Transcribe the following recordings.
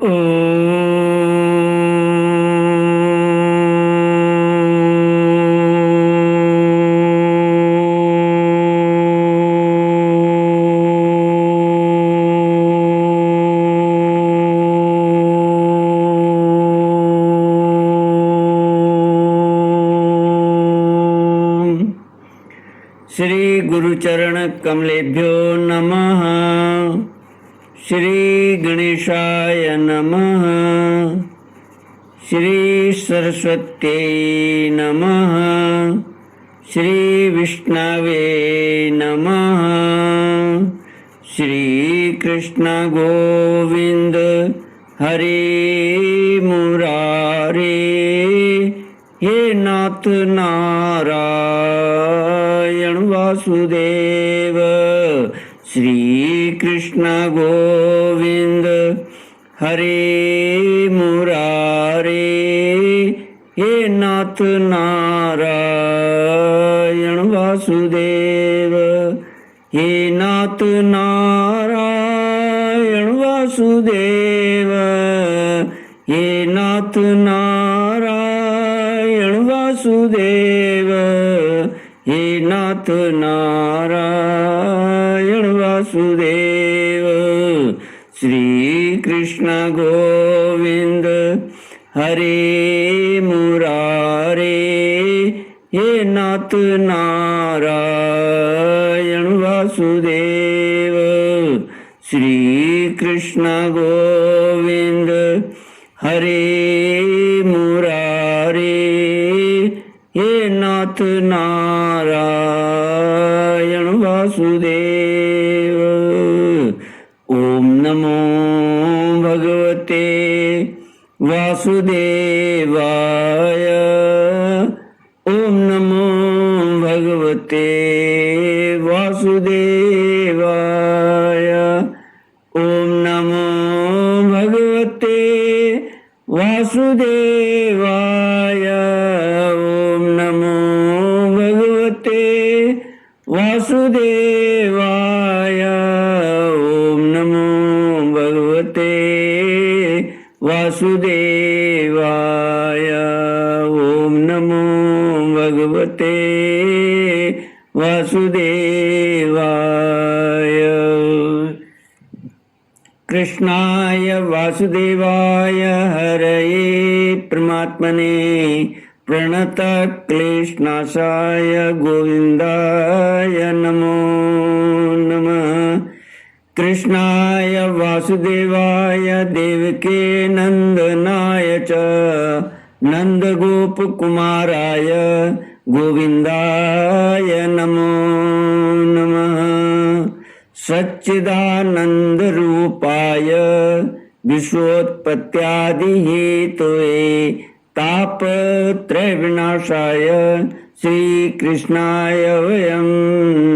श्री गुरुचरण कमलेभ्यो नमः। श्री गणेशाय नमः। श्री सरस्वत्यै नमः। श्री विष्णवे नमः। श्री कृष्ण गोविंद हरे मुरारे, हे नाथ नारायण वासुदेव। श्री कृष्ण गोविंद हरे मुरारे, हे नाथ नारायण वासुदेव। हे नाथ नारायण वासुदेव। हे नाथ नारायण वासुदेव। हे नाथ नारायण वासुदेव। श्री कृष्ण गोविंद हरे मुरारे, हे नाथ नारायण वासुदेव। श्री कृष्ण गोविंद हरे मुरारे, हे नाथ नारायण वासुदेव। ओम नमो भगवते वासुदेवाय। ओम नमो भगवते वासुदेवाय। ओम नमो भगवते वासुदेवाय। ओम नमो भगवते वासुदेवाय। ओम नमो भगवते वासुदेवाय। ओम नमो भगवते वासुदेवाय। कृष्णाय वासुदेवाय हरये परमात्मने प्रणतक्लेशनाशाय गोविन्दाय नमो नमः। कृष्णाय वासुदेवाय देवके नन्दनाय च नन्दगोपकुमाराय गोविन्दाय नमो नमः। सच्चिदानन्दरूपाय विश्वोत्पत्त्यादिहेतवे तापत्रयविनाशाय श्रीकृष्णाय वयं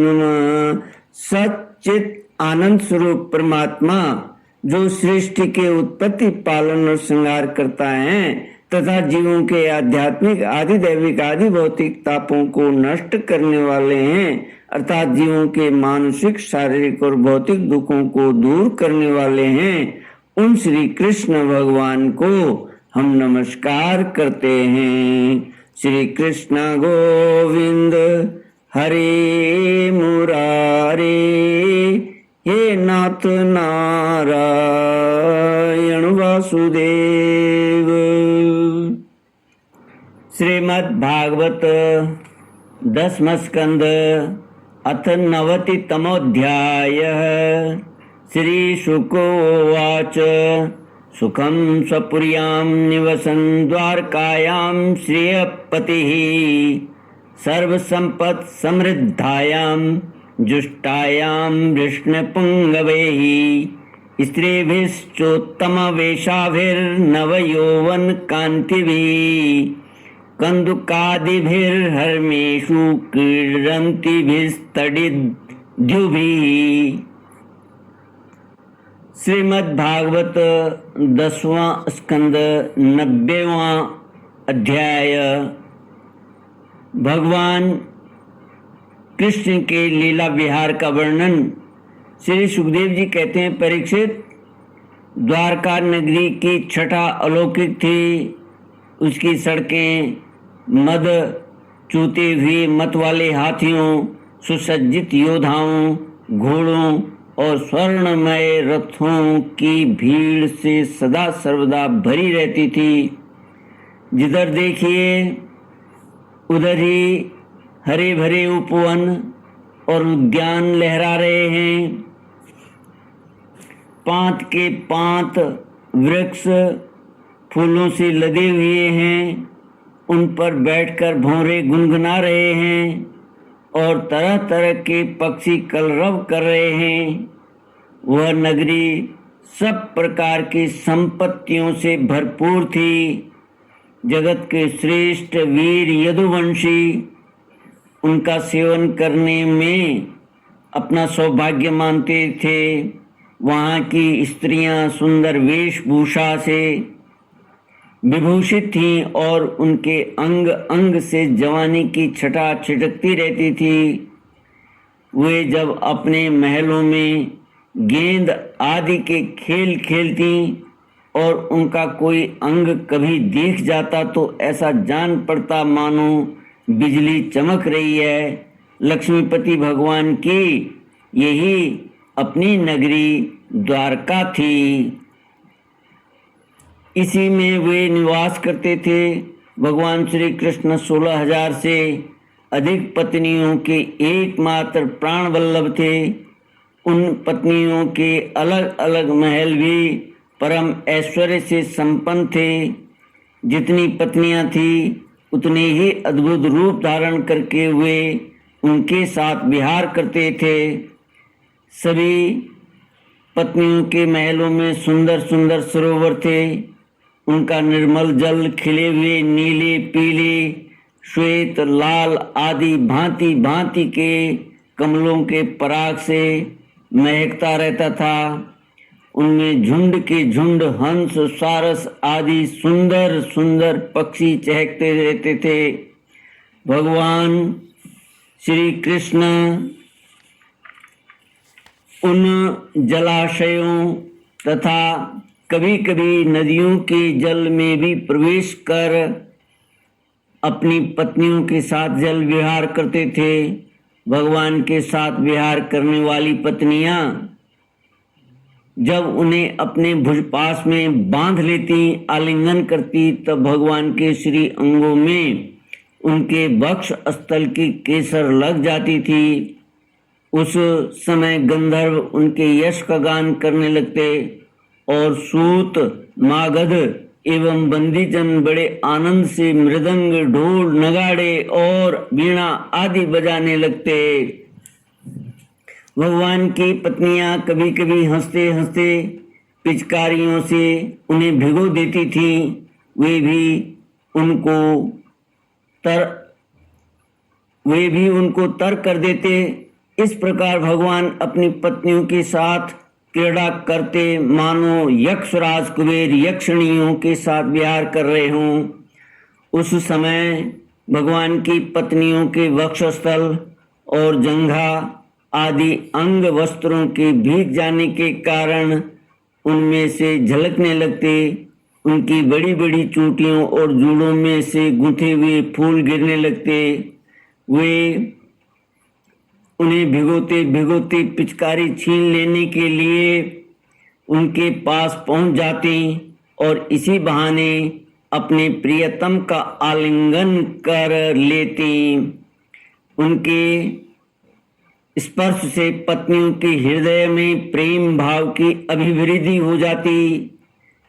नमः। सच्चित आनंद स्वरूप परमात्मा जो सृष्टि के उत्पत्ति, पालन और श्रृंगार करता है तथा जीवों के आध्यात्मिक, आदि दैविक, आदि भौतिक तापों को नष्ट करने वाले हैं, अर्थात जीवों के मानसिक, शारीरिक और भौतिक दुखों को दूर करने वाले हैं, उन श्री कृष्ण भगवान को हम नमस्कार करते हैं। श्री कृष्ण गोविंद हरे मुरारे, हे नाथ नारायण वासुदेव। श्रीमद् भागवत 10वां स्कंद अथ 90तमोऽध्यायः। श्री शुक उवाच सुखं स्वपुर्यां निवसन् द्वारकायां श्रियपतिः सर्वसम्पत् समृद्धायां जुष्टायां वृष्णपुङ्गवैः स्त्रीभिश्चोत्तमवेशाभिर्नवयौवनकान्तिभिः कन्दुकादिभिर्हर्मेषु क्रीडन्तीभिस्तडिद्युभिः। श्रीमद् भागवत 10वां स्कंद 90वां अध्याय। भगवान कृष्ण के लीला विहार का वर्णन। श्री सुखदेव जी कहते हैं, परीक्षित, द्वारका नगरी की छटा अलौकिक थी। उसकी सड़कें मद चूते हुए मत वाले हाथियों, सुसज्जित योद्धाओं, घोड़ों और स्वर्णमय रथों की भीड़ से सदा सर्वदा भरी रहती थी। जिधर देखिए उधर ही हरे भरे उपवन और उद्यान लहरा रहे हैं। पांत के पांत वृक्ष फूलों से लदे हुए हैं। उन पर बैठकर भौरे गुनगुना रहे हैं और तरह तरह के पक्षी कलरव कर रहे हैं। वह नगरी सब प्रकार की संपत्तियों से भरपूर थी। जगत के श्रेष्ठ वीर यदुवंशी उनका सेवन करने में अपना सौभाग्य मानते थे। वहाँ की स्त्रियां सुंदर वेशभूषा से विभूषित थीं और उनके अंग अंग से जवानी की छटा छिटकती रहती थी। वे जब अपने महलों में गेंद आदि के खेल खेलती और उनका कोई अंग कभी देख जाता तो ऐसा जान पड़ता मानो बिजली चमक रही है। लक्ष्मीपति भगवान की यही अपनी नगरी द्वारका थी। इसी में वे निवास करते थे। भगवान श्री कृष्ण 16,000 से अधिक पत्नियों के एकमात्र प्राण वल्लभ थे। उन पत्नियों के अलग अलग महल भी परम ऐश्वर्य से संपन्न थे। जितनी पत्नियां थी उतने ही अद्भुत रूप धारण करके वे उनके साथ विहार करते थे। सभी पत्नियों के महलों में सुंदर सुंदर सरोवर थे। उनका निर्मल जल खिले हुए नीले, पीले, श्वेत, लाल आदि भांति भांति के कमलों के पराग से महकता रहता था। उनमें झुंड के झुंड हंस, सारस आदि सुंदर सुंदर पक्षी चहकते रहते थे। भगवान श्री कृष्ण उन जलाशयों तथा कभी कभी नदियों के जल में भी प्रवेश कर अपनी पत्नियों के साथ जल विहार करते थे। भगवान के साथ विहार करने वाली पत्नियां जब उन्हें अपने भुजपास में बांध लेती, आलिंगन करती, तब भगवान के श्री अंगों में उनके वक्ष स्थल की केसर लग जाती थी। उस समय गंधर्व उनके यश का गान करने लगते और सूत, मागध एवं बंदीजन बड़े आनंद से मृदंग, ढोल, नगाड़े और वीणा आदि बजाने लगते। भगवान की पत्नियां कभी कभी हंसते हंसते पिचकारियों से उन्हें भिगो देती थीं। वे भी उनको तर कर देते। इस प्रकार भगवान अपनी पत्नियों के साथ क्रीड़ा करते मानो यक्षराज कुबेर यक्षिणियों के साथ विहार कर रहे हों। उस समय भगवान की पत्नियों के वक्षस्थल और जंघा आदि अंग वस्त्रों के भीग जाने के कारण उनमें से झलकने लगते। उनकी बड़ी बड़ी चोटियों और जूड़ों में से गूंथे हुए फूल गिरने लगते। वे उन्हें भिगोते भिगोते पिचकारी छीन लेने के लिए उनके पास पहुंच जाती और इसी बहाने अपने प्रियतम का आलिंगन कर लेती। उनके स्पर्श से पत्नियों के हृदय में प्रेम भाव की अभिवृद्धि हो जाती,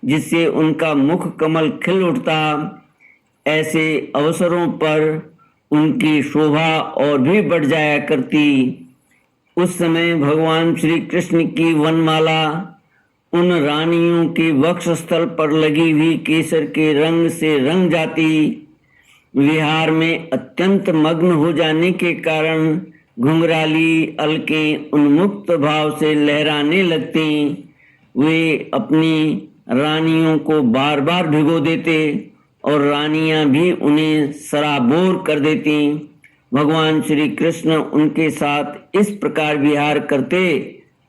जिससे उनका मुख कमल खिल उठता। ऐसे अवसरों पर उनकी शोभा और भी बढ़ जाया करती। उस समय भगवान श्री कृष्ण की वनमाला उन रानियों के वक्षस्थल पर लगी हुई केसर के रंग से रंग जाती। विहार में अत्यंत मग्न हो जाने के कारण घुंघराली अलकें उन्मुक्त भाव से लहराने लगती। वे अपनी रानियों को बार बार भिगो देते और रानियां भी उन्हें सराबोर कर देती। भगवान श्री कृष्ण उनके साथ इस प्रकार विहार करते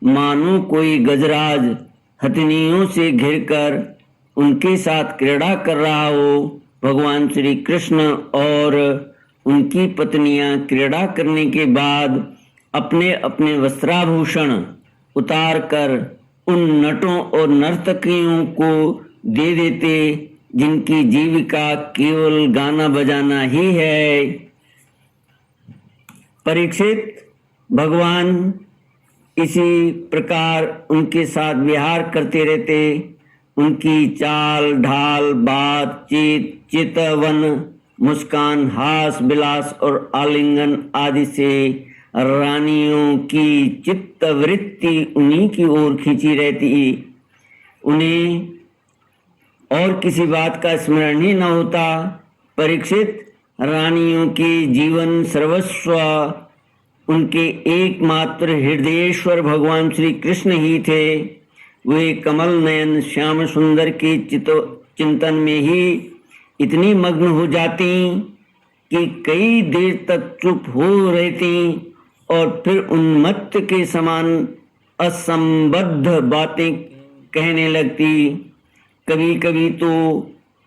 मानो कोई गजराज हथनियों से घिरकर उनके साथ क्रीड़ा कर रहा हो। भगवान श्री कृष्ण और उनकी पत्नियां क्रीड़ा करने के बाद अपने अपने वस्त्राभूषण उतार कर उन नटों और नर्तकियों को दे देते जिनकी जीविका केवल गाना बजाना ही है। परीक्षित, भगवान इसी प्रकार उनके साथ विहार करते रहते। उनकी चाल ढाल, बातचीत, चितवन, मुस्कान, हास विलास और आलिंगन आदि से रानियों की चित्तवृत्ति उन्हीं की ओर खींची रहती। उन्हें और किसी बात का स्मरण ही न होता। परीक्षित, रानियों के जीवन सर्वस्व उनके एकमात्र हृदयेश्वर भगवान श्री कृष्ण ही थे। वे कमल नयन श्याम सुंदर के चिंतन में ही इतनी मग्न हो जाती कि कई देर तक चुप हो रहती और फिर उन्मत्त के समान असंबद्ध बातें कहने लगती। कभी कभी तो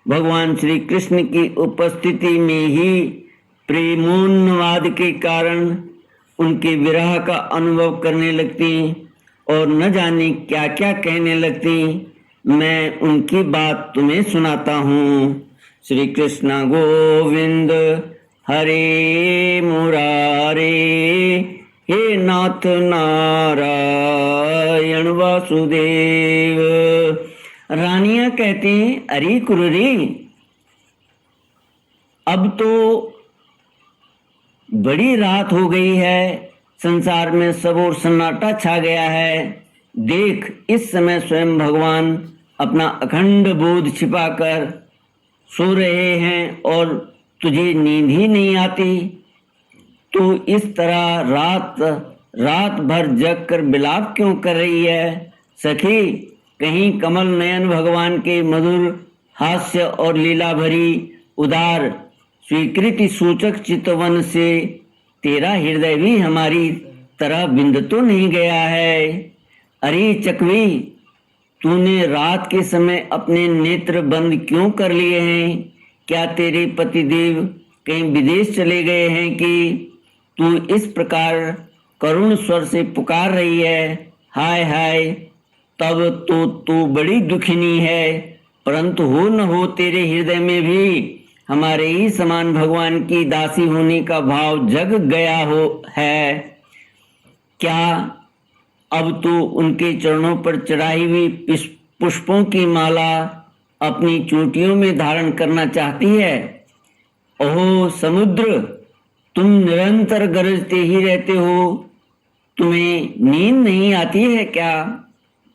भगवान श्री कृष्ण की उपस्थिति में ही प्रेमोन्माद के कारण उनके विरह का अनुभव करने लगती और न जाने क्या क्या कहने लगती। मैं उनकी बात तुम्हें सुनाता हूँ। श्री कृष्ण गोविंद हरे मुरारे, हे नाथ नारायण वासुदेव। रानियां कहती, अरे कुररी, अब तो बड़ी रात हो गई है, संसार में सब ओर सन्नाटा छा गया है। देख, इस समय स्वयं भगवान अपना अखंड बोध छिपाकर सो रहे हैं और तुझे नींद ही नहीं आती। तू इस तरह रात भर जग कर विलाप क्यों कर रही है? सखी, कहीं कमल नयन भगवान के मधुर हास्य और लीला भरी उदार स्वीकृति सूचक चितवन से तेरा हृदय भी हमारी तरह बिंद तो नहीं गया है? अरे चकवी, तूने रात के समय अपने नेत्र बंद क्यों कर लिए हैं? क्या तेरे पतिदेव कहीं विदेश चले गए हैं कि तू इस प्रकार करुण स्वर से पुकार रही है? हाय हाय, तब तो तू बड़ी दुखिनी है। परंतु हो न हो तेरे हृदय में भी हमारे ही समान भगवान की दासी होने का भाव जग गया हो है। क्या अब तू उनके चरणों पर चढ़ाई हुई पुष्पों की माला अपनी चोटियों में धारण करना चाहती है? ओह समुद्र, तुम निरंतर गरजते ही रहते हो, तुम्हें नींद नहीं आती है क्या?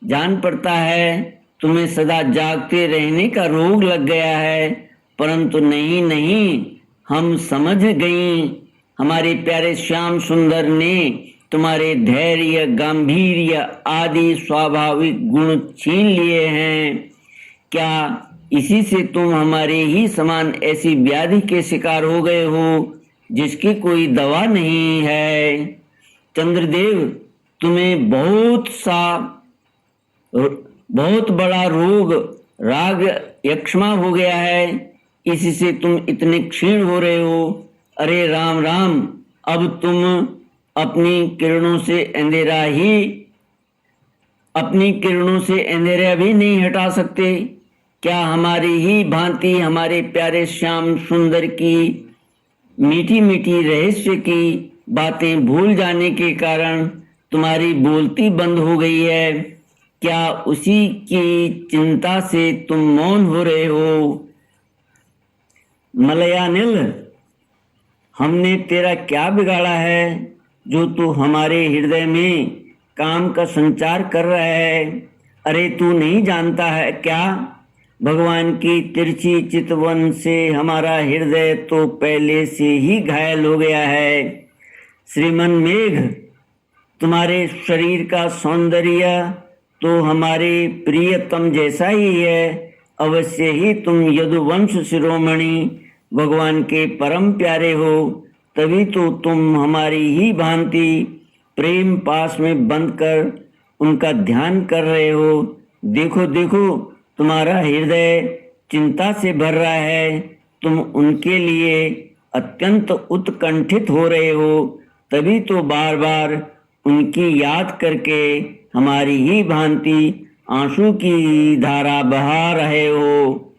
जान पड़ता है तुम्हें सदा जागते रहने का रोग लग गया है। परंतु नहीं नहीं, हम समझ गई, हमारे प्यारे श्याम सुंदर ने तुम्हारे धैर्य, गांभीर्य आदि स्वाभाविक गुण छीन लिए हैं। क्या इसी से तुम हमारे ही समान ऐसी व्याधि के शिकार हो गए हो जिसकी कोई दवा नहीं है? चंद्रदेव, तुम्हें बहुत बड़ा रोग राग यक्ष्मा हो गया है, इसी से तुम इतने क्षीण हो रहे हो। अरे राम राम, अब तुम अपनी किरणों से अंधेरा भी नहीं हटा सकते। क्या हमारी ही भांति हमारे प्यारे श्याम सुंदर की मीठी मीठी रहस्य की बातें भूल जाने के कारण तुम्हारी बोलती बंद हो गई है? क्या उसी की चिंता से तुम मौन हो रहे हो? मलयानिल, हमने तेरा क्या बिगाड़ा है जो तू हमारे हृदय में काम का संचार कर रहा है? अरे तू नहीं जानता है क्या, भगवान की तिरछी चितवन से हमारा हृदय तो पहले से ही घायल हो गया है। श्रीमन मेघ, तुम्हारे शरीर का सौंदर्य तो हमारे प्रियतम जैसा ही है। अवश्य ही तुम यदुवंश शिरोमणि भगवान के परम प्यारे हो, तभी तो तुम हमारी ही भांति प्रेम पास में बंद कर उनका ध्यान कर रहे हो। देखो देखो, तुम्हारा हृदय चिंता से भर रहा है, तुम उनके लिए अत्यंत उत्कंठित हो रहे हो, तभी तो बार बार उनकी याद करके हमारी ही भांति आंसू की धारा बहा रहे हो।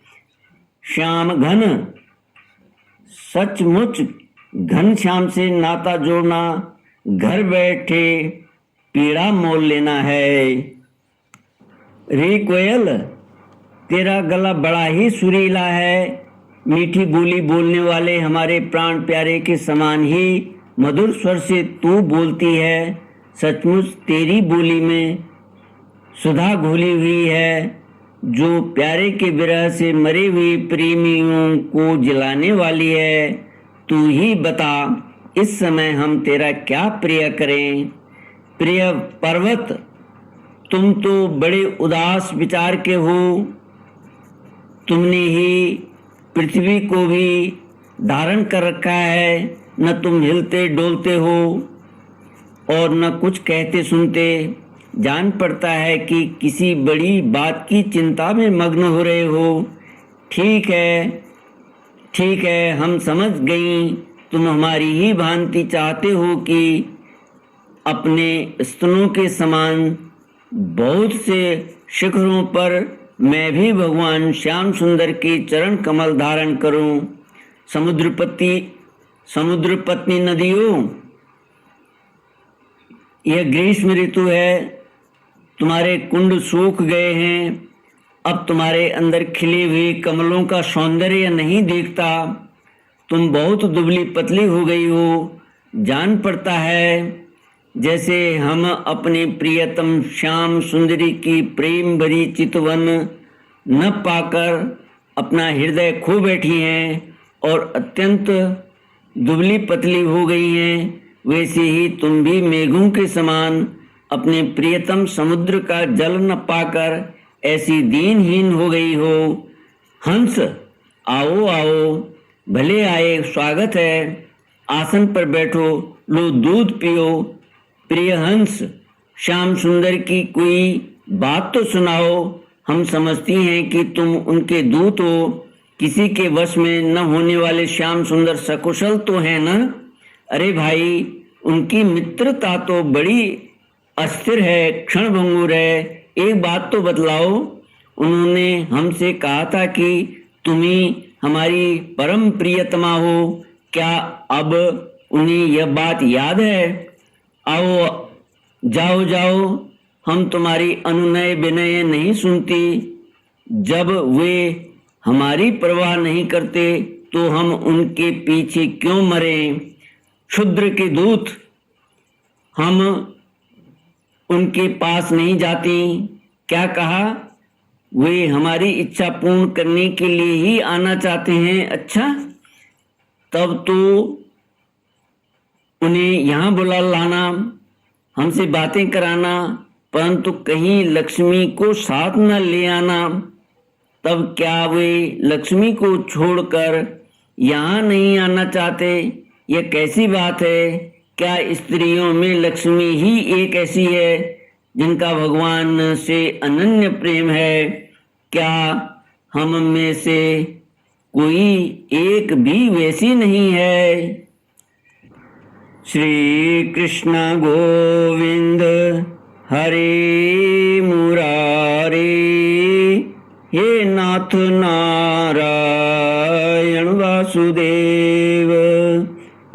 श्याम घन, सचमुच घन श्याम से नाता जोड़ना घर बैठे पीड़ा मोल लेना है। रे कोयल, तेरा गला बड़ा ही सुरीला है, मीठी बोली बोलने वाले हमारे प्राण प्यारे के समान ही मधुर स्वर से तू बोलती है। सचमुच तेरी बोली में सुधा घोली हुई है, जो प्यारे के विरह से मरे हुए प्रेमियों को जलाने वाली है। तू ही बता, इस समय हम तेरा क्या प्रिय करें। प्रिय पर्वत, तुम तो बड़े उदास विचार के हो, तुमने ही पृथ्वी को भी धारण कर रखा है, न तुम हिलते डोलते हो और न कुछ कहते सुनते। जान पड़ता है कि किसी बड़ी बात की चिंता में मग्न हो रहे हो। ठीक है, हम समझ गई, तुम हमारी ही भांति चाहते हो कि अपने स्तनों के समान बहुत से शिखरों पर मैं भी भगवान श्याम सुंदर के चरण कमल धारण करूं। समुद्र पत्नी नदियों, यह ग्रीष्म ऋतु है, तुम्हारे कुंड सूख गए हैं, अब तुम्हारे अंदर खिले हुए कमलों का सौंदर्य नहीं दिखता, तुम बहुत दुबली पतली हो गई हो। जान पड़ता है जैसे हम अपने प्रियतम श्याम सुंदरी की प्रेम भरी चितवन न पाकर अपना हृदय खो बैठी हैं और अत्यंत दुबली पतली हो गई हैं, वैसे ही तुम भी मेघों के समान अपने प्रियतम समुद्र का जल न पाकर ऐसी दीनहीन हो गई हो। हंस, आओ आओ, भले आए, स्वागत है, आसन पर बैठो, लो दूध पियो। प्रिय हंस, श्याम सुंदर की कोई बात तो सुनाओ, हम समझती हैं कि तुम उनके दूत हो, किसी के वश में न होने वाले श्याम सुंदर सकुशल तो है ना। अरे भाई, उनकी मित्रता तो बड़ी अस्थिर है, क्षण भंगुर है, एक बात तो बतलाओ। उन्होंने हमसे कहा था कि तुम ही हमारी परम प्रियतमा हो, क्या अब उन्हें यह बात याद है। आओ, जाओ, हम तुम्हारी अनुनय विनय नहीं सुनती। जब वे हमारी परवाह नहीं करते तो हम उनके पीछे क्यों मरें। क्षुद्र के दूत, हम उनके पास नहीं जाती। क्या कहा, वे हमारी इच्छा पूर्ण करने के लिए ही आना चाहते हैं। अच्छा, तब तो उन्हें यहाँ बुला लाना, हमसे बातें कराना, परंतु कहीं लक्ष्मी को साथ न ले आना। तब क्या वे लक्ष्मी को छोड़कर यहाँ नहीं आना चाहते। यह कैसी बात है। क्या स्त्रियों में लक्ष्मी ही एक ऐसी है जिनका भगवान से अनन्य प्रेम है। क्या हम में से कोई एक भी वैसी नहीं है। श्री कृष्ण गोविंद हरे मुरारे, हे नाथ नारायण वासुदेव।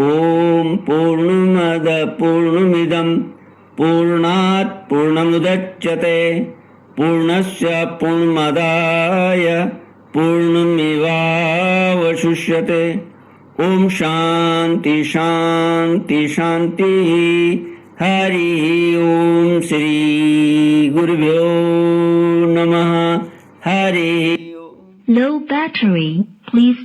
ओम पूर्णमद पूर्णमिदं पूर्णात् पूर्णमुदच्यते पूर्णस्य पूर्णमादाय पूर्णमेवावशिष्यते। ओम शांति शांति शांति। हरि ओम। श्री गुरुभ्यो नमः। हरि ओम। Low battery, please